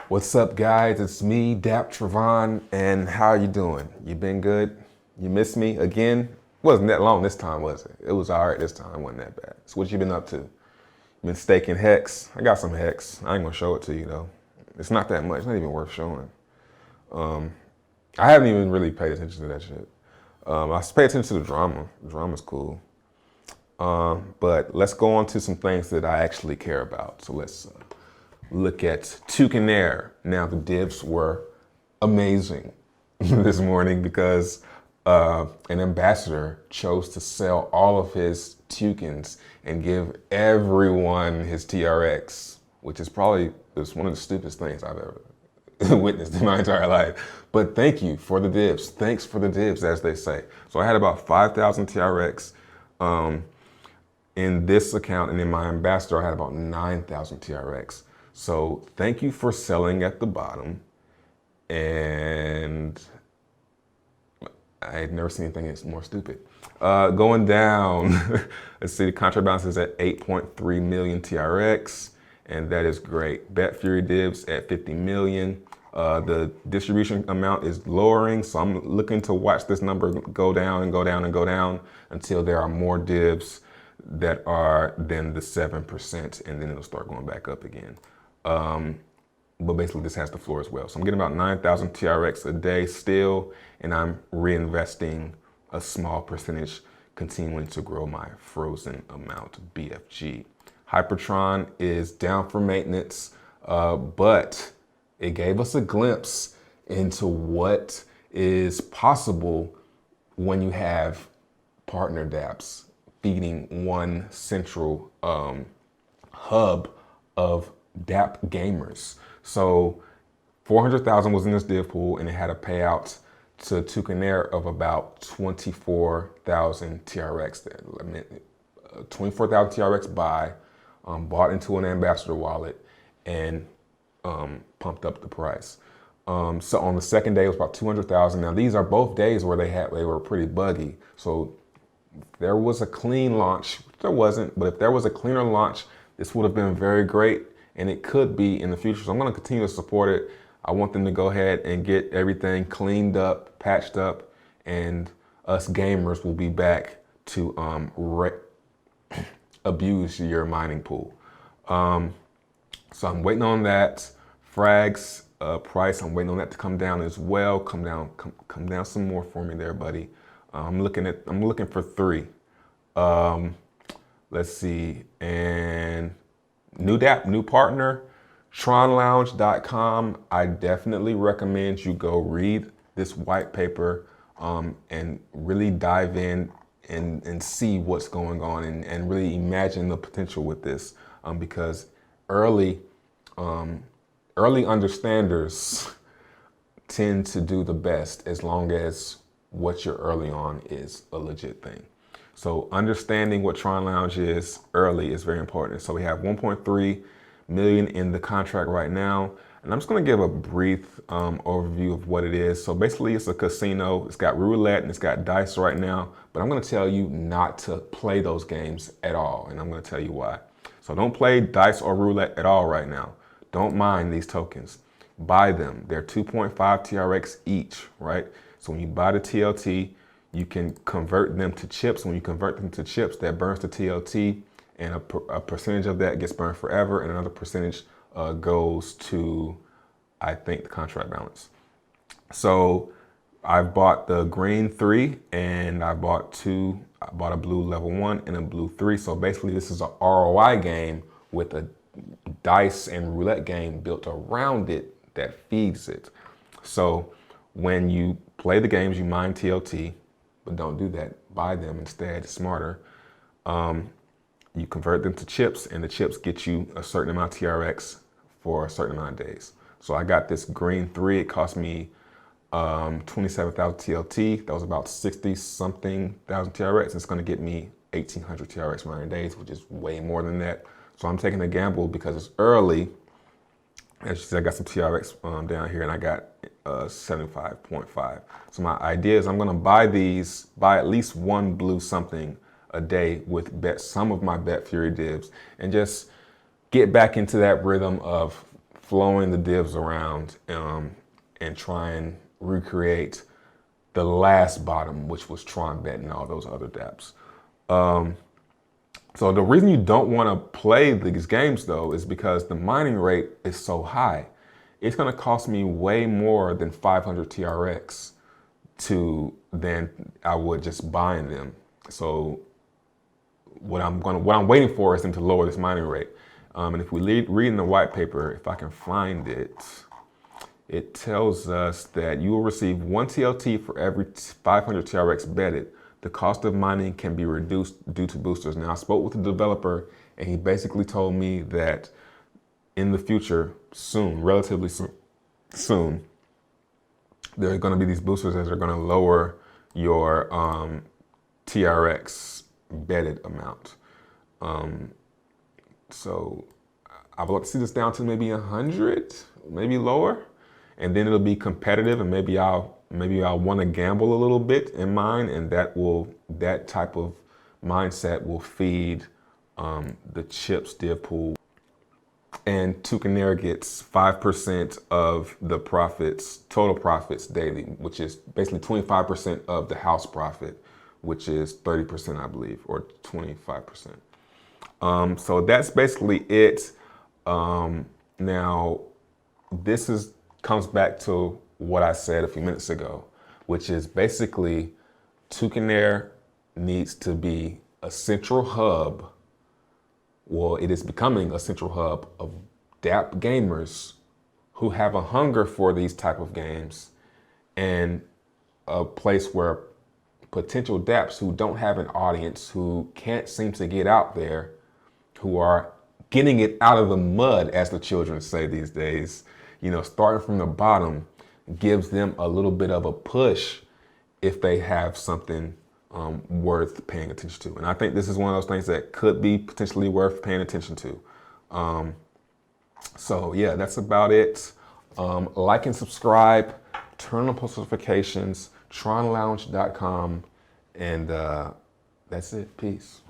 What's up, guys? It's me, Dap Trevon, and how you doing? You been good? You missed me again? Wasn't that long this time, was it? It was all right this time. It wasn't that bad. So what you been up to? Been staking hex? I got some hex. I ain't gonna show it to you though. It's not that much. It's not even worth showing. I haven't even really paid attention to that shit. I pay attention to the drama. The drama's cool. But let's go on to some things that I actually care about. So let's look at Tewkenaire. Now the divs were amazing this morning because an ambassador chose to sell all of his tokens and give everyone his TRX, which is probably one of the stupidest things I've ever witnessed in my entire life. But thank you for the divs. Thanks for the divs, as they say. So I had about 5,000 TRX in this account, and in my ambassador, I had about 9,000 TRX. So thank you for selling at the bottom. And I had never seen anything that's more stupid. Going down, let's see, the contract balance is at 8.3 million TRX, and that is great. Bet Fury divs at 50 million. The distribution amount is lowering, so I'm looking to watch this number go down and go down and go down until there are more divs that are than the 7%, and then it'll start going back up again. But basically this has the floor as well. So I'm getting about 9,000 TRX a day still, and I'm reinvesting a small percentage, continuing to grow my frozen amount BFG. HyperTron is down for maintenance, but it gave us a glimpse into what is possible when you have partner dApps feeding one central hub of dApp gamers. So 400,000 was in this div pool, and it had a payout to Tewkenaire of about 24,000 TRX. There, 24,000 TRX buy, bought into an ambassador wallet, and pumped up the price. So on the second day, it was about 200,000. Now these are both days where they were pretty buggy. So there was a clean launch. There wasn't, but if there was a cleaner launch, this would have been very great, and it could be in the future. So I'm going to continue to support it. I want them to go ahead and get everything cleaned up, patched up, and us gamers will be back to abuse your mining pool. So I'm waiting on that. Frags price, I'm waiting on that to come down as well. Come down some more for me there, buddy. I'm looking for 3. Let's see, and new dApp, new partner, TronLounge.com. I definitely recommend you go read this white paper and really dive in and see what's going on and really imagine the potential with this because early understanders tend to do the best as long as what you're early on is a legit thing. So understanding what TronLounge is early is very important. So we have 1.3 million in the contract right now. And I'm just gonna give a brief overview of what it is. So basically it's a casino. It's got roulette and it's got dice right now, but I'm gonna tell you not to play those games at all. And I'm gonna tell you why. So don't play dice or roulette at all right now. Don't mine these tokens. Buy them. They're 2.5 TRX each, right? So when you buy the TLT, you can convert them to chips. When you convert them to chips, that burns the TLT, and a percentage of that gets burned forever, and another percentage goes to, I think, the contract balance. So I've bought the green 3, and I bought 2. I bought a blue level 1 and a blue 3. So basically this is a ROI game with a dice and roulette game built around it that feeds it. So when you play the games, you mine TLT, but don't do that. Buy them instead, it's smarter. You convert them to chips, and the chips get you a certain amount of TRX for a certain amount of days. So I got this green 3, it cost me 27,000 TLT. That was about 60-something thousand TRX. It's gonna get me 1,800 TRX mining days, which is way more than that. So I'm taking a gamble because it's early. As you see, I got some TRX down here, and I got 75.5. So my idea is I'm gonna buy at least one blue something a day with some of my Bet Fury divs, and just get back into that rhythm of flowing the divs around and try and recreate the last bottom, which was TronBet and all those other dApps. So the reason you don't want to play these games though is because the mining rate is so high. It's going to cost me way more than 500 TRX than I would just buying them. So what I'm waiting for is them to lower this mining rate. And if we read in the white paper, if I can find it, it tells us that you will receive 1 TLT for every 500 TRX betted. The cost of mining can be reduced due to boosters. Now, I spoke with the developer, and he basically told me that in the future, soon, relatively soon, there are going to be these boosters that are going to lower your TRX betted amount. So I would like to see this down to maybe 100, maybe lower, and then it'll be competitive, and maybe I'll want to gamble a little bit in mine, and that type of mindset will feed the chips div pool. And Tewkenaire gets 5% of the profits, total profits daily, which is basically 25% of the house profit, which is 30%, I believe, or 25%. So that's basically it. Now, this comes back to what I said a few minutes ago, which is basically Tewkenaire needs to be a central hub. Well, it is becoming a central hub of dApp gamers who have a hunger for these type of games, and a place where potential dApps who don't have an audience, who can't seem to get out there, who are getting it out of the mud, as the children say these days, starting from the bottom, gives them a little bit of a push if they have something worth paying attention to. And I think this is one of those things that could be potentially worth paying attention to. So yeah, that's about it. Like and subscribe, turn on post notifications, TronLounge.com, and that's it. Peace.